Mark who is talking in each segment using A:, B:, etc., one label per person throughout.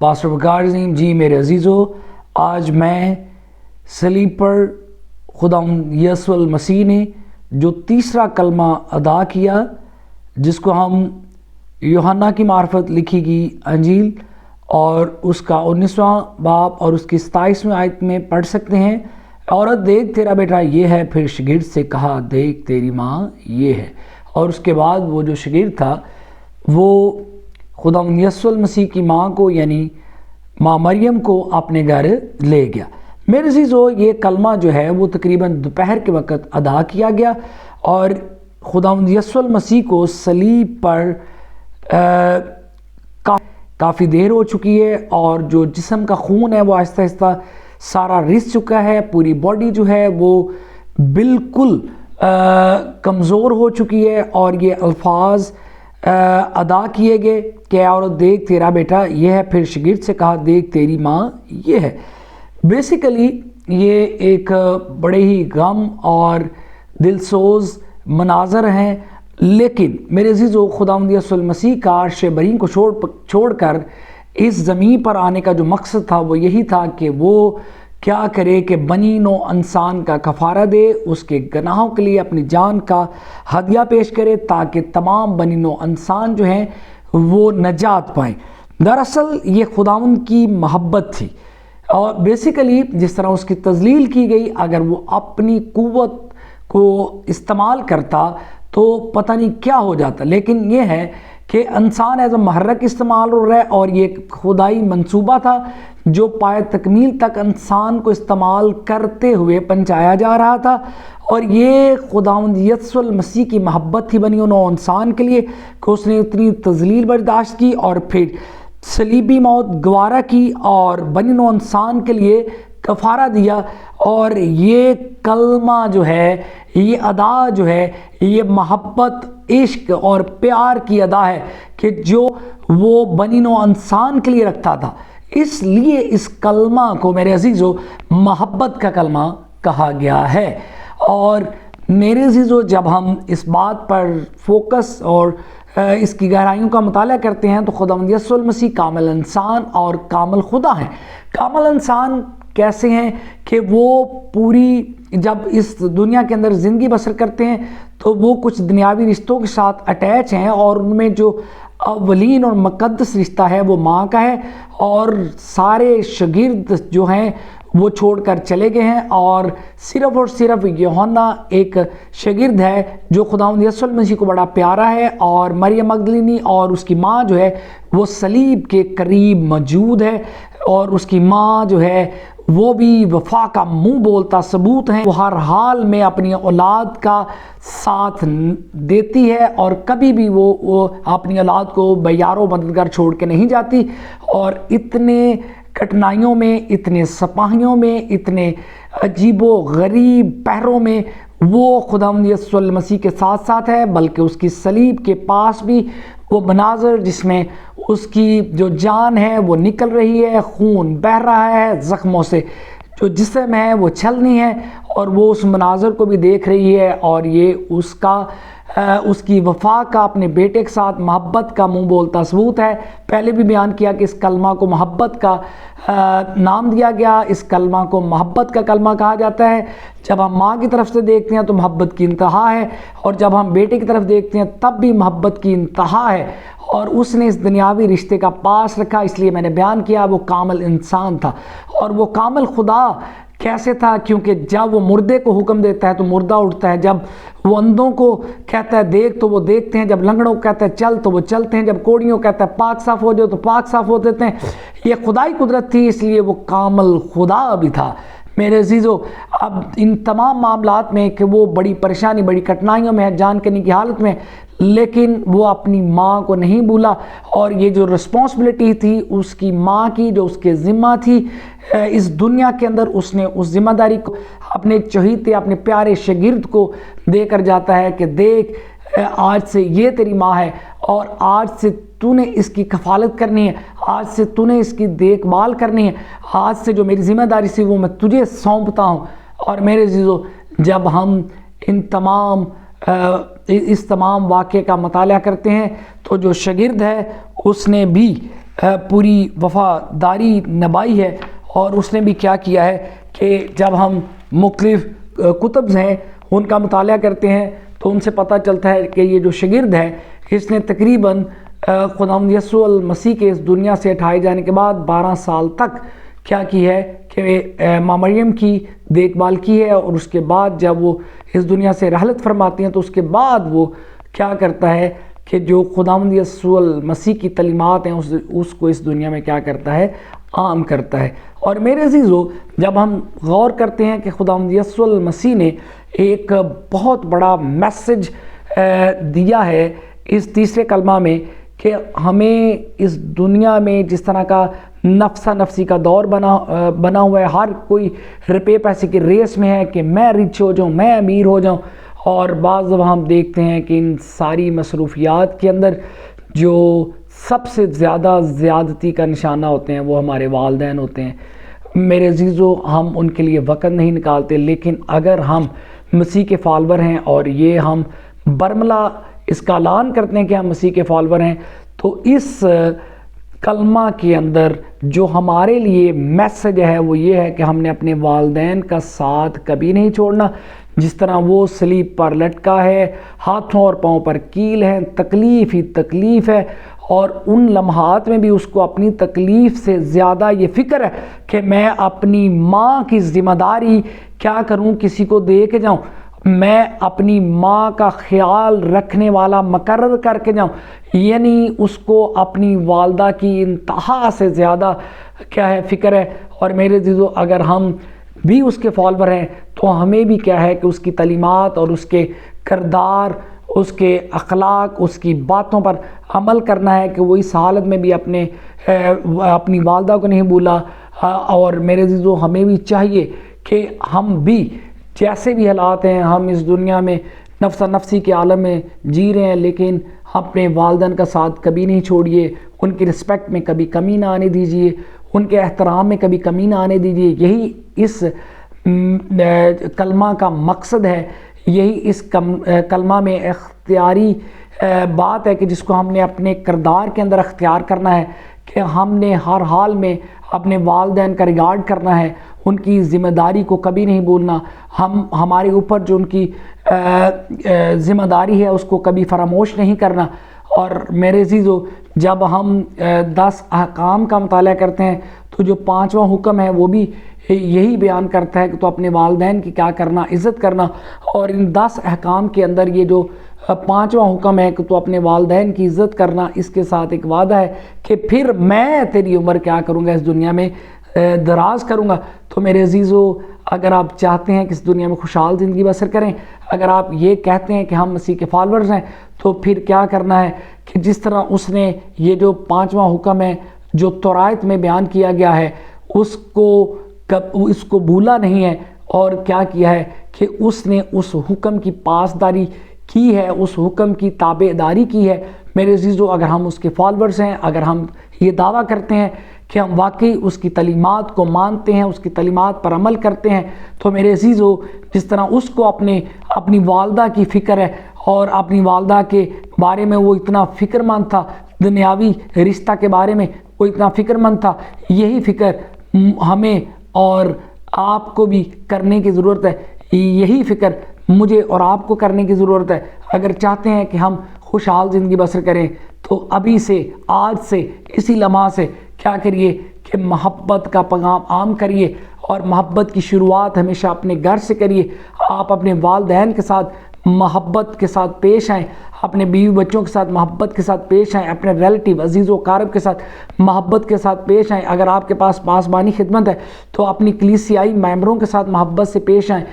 A: Pastor وقار عظیم جی میرے عزیزو، آج میں صلیب پر خداوند یسوع المسیح نے جو تیسرا کلمہ ادا کیا، جس کو ہم یوحنا کی معرفت لکھی گئی انجیل اور اس کا 19واں باب اور اس کی 27ویں آیت میں پڑھ سکتے ہیں۔ عورت دیکھ تیرا بیٹا یہ ہے، پھر شاگرد سے کہا دیکھ تیری ماں یہ ہے۔ اور اس کے بعد وہ جو شاگرد تھا وہ خداوند یسوع المسیح کی ماں کو یعنی ماں مریم کو اپنے گھر لے گیا۔ میرے عزیزو، یہ کلمہ جو ہے وہ تقریباً دوپہر کے وقت ادا کیا گیا اور خداوند یسوع المسیح کو صلیب پر کافی دیر ہو چکی ہے اور جو جسم کا خون ہے وہ آہستہ آہستہ سارا رس چکا ہے، پوری باڈی جو ہے وہ بالکل کمزور ہو چکی ہے، اور یہ الفاظ ادا کیے گئے کہ عورت دیکھ تیرا بیٹا یہ ہے، پھر شاگرد سے کہا دیکھ تیری ماں یہ ہے۔ بیسیکلی یہ ایک بڑے ہی غم اور دلسوز مناظر ہیں، لیکن میرے عزیزو، خداوند یسوع المسیح کا عرش برین کو چھوڑ کر اس زمین پر آنے کا جو مقصد تھا وہ یہی تھا کہ وہ کیا کرے کہ بنی نوع انسان کا کفارہ دے، اس کے گناہوں کے لیے اپنی جان کا ہدیہ پیش کرے تاکہ تمام بنی نوع انسان جو ہیں وہ نجات پائیں۔ دراصل یہ خداوند کی محبت تھی، اور بیسیکلی جس طرح اس کی تذلیل کی گئی، اگر وہ اپنی قوت کو استعمال کرتا تو پتہ نہیں کیا ہو جاتا، لیکن یہ ہے کہ انسان ایز اے محرک استعمال ہو رہا ہے، اور یہ ایک خدائی منصوبہ تھا جو پائے تکمیل تک انسان کو استعمال کرتے ہوئے پہنچایا جا رہا تھا، اور یہ خداوند یسوع المسیح کی محبت تھی بنی نوع انسان کے لیے کہ اس نے اتنی تذلیل برداشت کی اور پھر صلیبی موت گوارا کی اور بنی نوع انسان کے لیے کفارہ دیا۔ اور یہ کلمہ جو ہے، یہ ادا جو ہے، یہ محبت، عشق اور پیار کی ادا ہے کہ جو وہ بنی نوع انسان کے لیے رکھتا تھا۔ اس لیے اس کلمہ کو میرے عزیزو محبت کا کلمہ کہا گیا ہے۔ اور میرے عزیزو، جب ہم اس بات پر فوکس اور اس کی گہرائیوں کا مطالعہ کرتے ہیں تو خداوند یسوع المسیح کامل انسان اور کامل خدا ہیں۔ کامل انسان کیسے ہیں کہ وہ پوری جب اس دنیا کے اندر زندگی بسر کرتے ہیں تو وہ کچھ دنیاوی رشتوں کے ساتھ اٹیچ ہیں، اور ان میں جو اولین اور مقدس رشتہ ہے وہ ماں کا ہے، اور سارے شاگرد جو ہیں وہ چھوڑ کر چلے گئے ہیں، اور صرف یوحنا ایک شاگرد ہے جو خداوند یسوع المسیح کو بڑا پیارا ہے، اور مریم مگدلینی اور اس کی ماں جو ہے وہ صلیب کے قریب موجود ہے، اور اس کی ماں جو ہے وہ بھی وفا کا منہ بولتا ثبوت ہیں۔ وہ ہر حال میں اپنی اولاد کا ساتھ دیتی ہے، اور کبھی بھی وہ اپنی اولاد کو بے یار و مددگار چھوڑ کے نہیں جاتی، اور اتنے کٹھنائیوں میں، اتنے سپاہیوں میں، اتنے عجیب و غریب پہروں میں وہ خداوند یسوع المسیح کے ساتھ ساتھ ہے، بلکہ اس کی صلیب کے پاس بھی وہ مناظر جس میں اس کی جو جان ہے وہ نکل رہی ہے، خون بہہ رہا ہے، زخموں سے جو جسم ہے وہ چھلنی ہے، اور وہ اس مناظر کو بھی دیکھ رہی ہے، اور یہ اس کی وفا کا اپنے بیٹے کے ساتھ محبت کا منہ بولتا ثبوت ہے۔ پہلے بھی بیان کیا کہ اس کلمہ کو محبت کا نام دیا گیا، اس کلمہ کو محبت کا کلمہ کہا جاتا ہے۔ جب ہم ماں کی طرف سے دیکھتے ہیں تو محبت کی انتہا ہے، اور جب ہم بیٹے کی طرف دیکھتے ہیں تب بھی محبت کی انتہا ہے، اور اس نے اس دنیاوی رشتے کا پاس رکھا۔ اس لیے میں نے بیان کیا وہ کامل انسان تھا، اور وہ کامل خدا کیسے تھا؟ کیونکہ جب وہ مردے کو حکم دیتا ہے تو مردہ اٹھتا ہے، جب وہ اندھوں کو کہتا ہے دیکھ تو وہ دیکھتے ہیں، جب لنگڑوں کو کہتا ہے چل تو وہ چلتے ہیں، جب کوڑیوں کو کہتا ہے پاک صاف ہو جاؤ تو پاک صاف ہو دیتے ہیں۔ یہ خدائی قدرت تھی، اس لیے وہ کامل خدا بھی تھا۔ میرے عزیزو، اب ان تمام معاملات میں کہ وہ بڑی پریشانی، بڑی کٹھنائیوں میں ہے، جان کرنے کی حالت میں، لیکن وہ اپنی ماں کو نہیں بھولا، اور یہ جو رسپانسبلٹی تھی اس کی ماں کی جو اس کے ذمہ تھی اس دنیا کے اندر، اس نے اس ذمہ داری کو اپنے چہیتے، اپنے پیارے شاگرد کو دے کر جاتا ہے کہ دیکھ آج سے یہ تیری ماں ہے، اور آج سے تو نے اس کی کفالت کرنی ہے، آج سے تو نے اس کی دیکھ بھال کرنی ہے، آج سے جو میری ذمہ داری سی وہ میں تجھے سونپتا ہوں۔ اور میرے عزیزو، جب ہم اس تمام واقعے کا مطالعہ کرتے ہیں تو جو شاگرد ہے اس نے بھی پوری وفاداری نبھائی ہے، اور اس نے بھی کیا کیا ہے کہ جب ہم مختلف کتب ہیں ان کا مطالعہ کرتے ہیں تو ان سے پتہ چلتا ہے کہ یہ جو شاگرد ہے اس نے تقریباً خداوند یسوع المسیح کے اس دنیا سے اٹھائے جانے کے بعد 12 سال تک کیا کی ہے کہ ماں مریم کی دیکھ بھال کی ہے، اور اس کے بعد جب وہ اس دنیا سے رحلت فرماتی ہیں تو اس کے بعد وہ کیا کرتا ہے کہ جو خداوند یسوع المسیح کی تعلیمات ہیں اس کو اس دنیا میں کیا کرتا ہے، عام کرتا ہے۔ اور میرے عزیزو، جب ہم غور کرتے ہیں کہ خداوند یسوع المسیح نے ایک بہت بڑا میسج دیا ہے اس تیسرے کلمہ میں کہ ہمیں اس دنیا میں جس طرح کا نفسا نفسی کا دور بنا ہوا ہے، ہر کوئی روپے پیسے کی ریس میں ہے کہ میں رچ ہو جاؤں، میں امیر ہو جاؤں، اور بعض دفعہ ہم دیکھتے ہیں کہ ان ساری مصروفیات کے اندر جو سب سے زیادہ زیادتی کا نشانہ ہوتے ہیں وہ ہمارے والدین ہوتے ہیں۔ میرے عزیزو، ہم ان کے لیے وقت نہیں نکالتے، لیکن اگر ہم مسیح کے فالور ہیں اور یہ ہم برملا اس کا اعلان کرتے ہیں کہ ہم مسیح کے فالور ہیں، تو اس کلمہ کے اندر جو ہمارے لیے میسج ہے وہ یہ ہے کہ ہم نے اپنے والدین کا ساتھ کبھی نہیں چھوڑنا۔ جس طرح وہ صلیب پر لٹکا ہے، ہاتھوں اور پاؤں پر کیل ہے، تکلیف ہی تکلیف ہے، اور ان لمحات میں بھی اس کو اپنی تکلیف سے زیادہ یہ فکر ہے کہ میں اپنی ماں کی ذمہ داری کیا کروں، کسی کو دے کے جاؤں، میں اپنی ماں کا خیال رکھنے والا مقرر کر کے جاؤں، یعنی اس کو اپنی والدہ کی انتہا سے زیادہ کیا ہے، فکر ہے۔ اور میرے عزیزو، اگر ہم بھی اس کے فالور ہیں تو ہمیں بھی کیا ہے کہ اس کی تعلیمات اور اس کے کردار، اس کے اخلاق، اس کی باتوں پر عمل کرنا ہے کہ وہ اس حالت میں بھی اپنی والدہ کو نہیں بھولا۔ اور میرے عزیزو، ہمیں بھی چاہیے کہ ہم بھی جیسے بھی حالات ہیں، ہم اس دنیا میں نفسا نفسی کے عالم میں جی رہے ہیں، لیکن اپنے والدین کا ساتھ کبھی نہیں چھوڑیے، ان کی رسپیکٹ میں کبھی کمی نہ آنے دیجیے، ان کے احترام میں کبھی کمی نہ آنے دیجیے۔ یہی اس کلمہ کا مقصد ہے، یہی اس کلمہ میں اختیاری بات ہے کہ جس کو ہم نے اپنے کردار کے اندر اختیار کرنا ہے کہ ہم نے ہر حال میں اپنے والدین کا ریگارڈ کرنا ہے، ان کی ذمہ داری کو کبھی نہیں بھولنا، ہمارے اوپر جو ان کی ذمہ داری ہے اس کو کبھی فراموش نہیں کرنا۔ اور میرے عزیزو، جب ہم 10 احکام کا مطالعہ کرتے ہیں تو جو 5واں حکم ہے وہ بھی یہی بیان کرتا ہے کہ تو اپنے والدین کی کیا کرنا، عزت کرنا۔ اور ان 10 احکام کے اندر یہ جو 5واں حکم ہے کہ تو اپنے والدین کی عزت کرنا، اس کے ساتھ ایک وعدہ ہے کہ پھر میں تیری عمر کیا کروں گا، اس دنیا میں دراز کروں گا۔ تو میرے عزیزو، اگر آپ چاہتے ہیں کہ اس دنیا میں خوشحال زندگی بسر کریں، اگر آپ یہ کہتے ہیں کہ ہم مسیح کے فالورز ہیں، تو پھر کیا کرنا ہے کہ جس طرح اس نے یہ جو 5واں حکم ہے جو تورات میں بیان کیا گیا ہے اس کو بھولا نہیں ہے، اور کیا کیا ہے کہ اس نے اس حکم کی پاسداری کی ہے، اس حکم کی تابعداری کی ہے۔ میرے عزیزو، اگر ہم اس کے فالورز ہیں، اگر ہم یہ دعویٰ کرتے ہیں کہ ہم واقعی اس کی تعلیمات کو مانتے ہیں، اس کی تعلیمات پر عمل کرتے ہیں، تو میرے عزیزو، جس طرح اس کو اپنی والدہ کی فکر ہے اور اپنی والدہ کے بارے میں وہ اتنا فکر مند تھا، دنیاوی رشتہ کے بارے میں وہ اتنا فکر مند تھا، یہی فکر ہمیں اور آپ کو بھی کرنے کی ضرورت ہے، یہی فکر مجھے اور آپ کو کرنے کی ضرورت ہے۔ اگر چاہتے ہیں کہ ہم خوشحال زندگی بسر کریں تو ابھی سے، آج سے، اسی لمحہ سے کیا کریے کہ محبت کا پیغام عام کریے، اور محبت کی شروعات ہمیشہ اپنے گھر سے کریے۔ آپ اپنے والدین کے ساتھ محبت کے ساتھ پیش آئیں، اپنے بیوی بچوں کے ساتھ محبت کے ساتھ پیش آئیں، اپنے ریلیٹیو عزیز و اقارب کے ساتھ محبت کے ساتھ پیش آئیں۔ اگر آپ کے پاس پاسبانی خدمت ہے تو اپنی کلیسیائی ممبروں کے ساتھ محبت سے پیش آئیں۔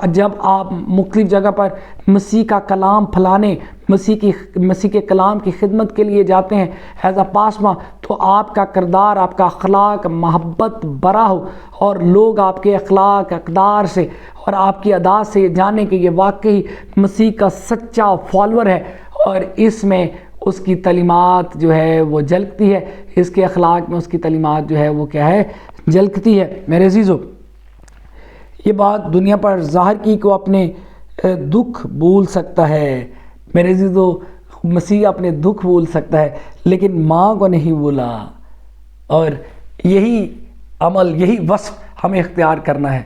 A: جب آپ مختلف جگہ پر مسیح کا کلام پھیلانے، مسیح کے کلام کی خدمت کے لیے جاتے ہیں ایز اے پاسما، تو آپ کا کردار، آپ کا اخلاق محبت برا ہو، اور لوگ آپ کے اخلاق اقدار سے اور آپ کی ادا سے جانیں کہ یہ واقعی مسیح کا سچا فالور ہے، اور اس میں اس کی تعلیمات جو ہے وہ جھلکتی ہے، اس کے اخلاق میں اس کی تعلیمات جو ہے وہ کیا ہے، جھلکتی ہے۔ میرے عزیزو، یہ بات دنیا پر ظاہر کی کو اپنے دکھ بھول سکتا ہے۔ میرے عزیزو، مسیح اپنے دکھ بھول سکتا ہے لیکن ماں کو نہیں بھولا۔ اور یہی عمل، یہی وصف ہمیں اختیار کرنا ہے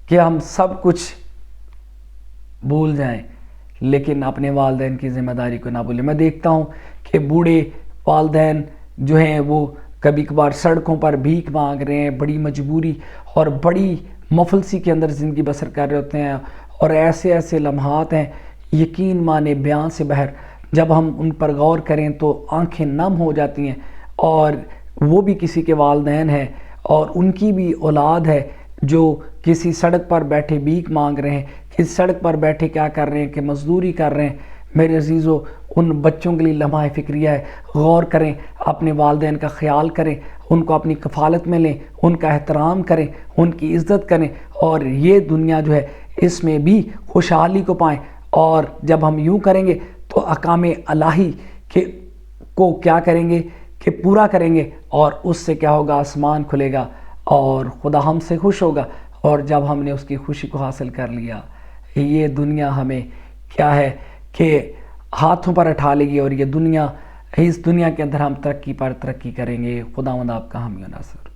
A: کہ ہم سب کچھ بھول جائیں لیکن اپنے والدین کی ذمہ داری کو نہ بھولیں۔ میں دیکھتا ہوں کہ بوڑھے والدین جو ہیں وہ کبھی کبھار سڑکوں پر بھیک مانگ رہے ہیں، بڑی مجبوری اور بڑی مفلسی کے اندر زندگی بسر کر رہے ہوتے ہیں، اور ایسے ایسے لمحات ہیں یقین مانے بیان سے باہر، جب ہم ان پر غور کریں تو آنکھیں نم ہو جاتی ہیں۔ اور وہ بھی کسی کے والدین ہیں اور ان کی بھی اولاد ہے جو کسی سڑک پر بیٹھے بھیک مانگ رہے ہیں، کسی سڑک پر بیٹھے کیا کر رہے ہیں کہ مزدوری کر رہے ہیں۔ میرے عزیزو، ان بچوں کے لیے لمحہ فکریہ ہے، غور کریں، اپنے والدین کا خیال کریں، ان کو اپنی کفالت میں لیں، ان کا احترام کریں، ان کی عزت کریں، اور یہ دنیا جو ہے اس میں بھی خوشحالی کو پائیں۔ اور جب ہم یوں کریں گے تو احکام الہی کو کیا کریں گے کہ پورا کریں گے، اور اس سے کیا ہوگا، آسمان کھلے گا اور خدا ہم سے خوش ہوگا۔ اور جب ہم نے اس کی خوشی کو حاصل کر لیا، یہ دنیا ہمیں کیا ہے کہ ہاتھوں پر اٹھا لے گی، اور یہ دنیا، اس دنیا کے اندر ہم ترقی پر ترقی کریں گے۔ خداوند آپ کا حامی و ناصر۔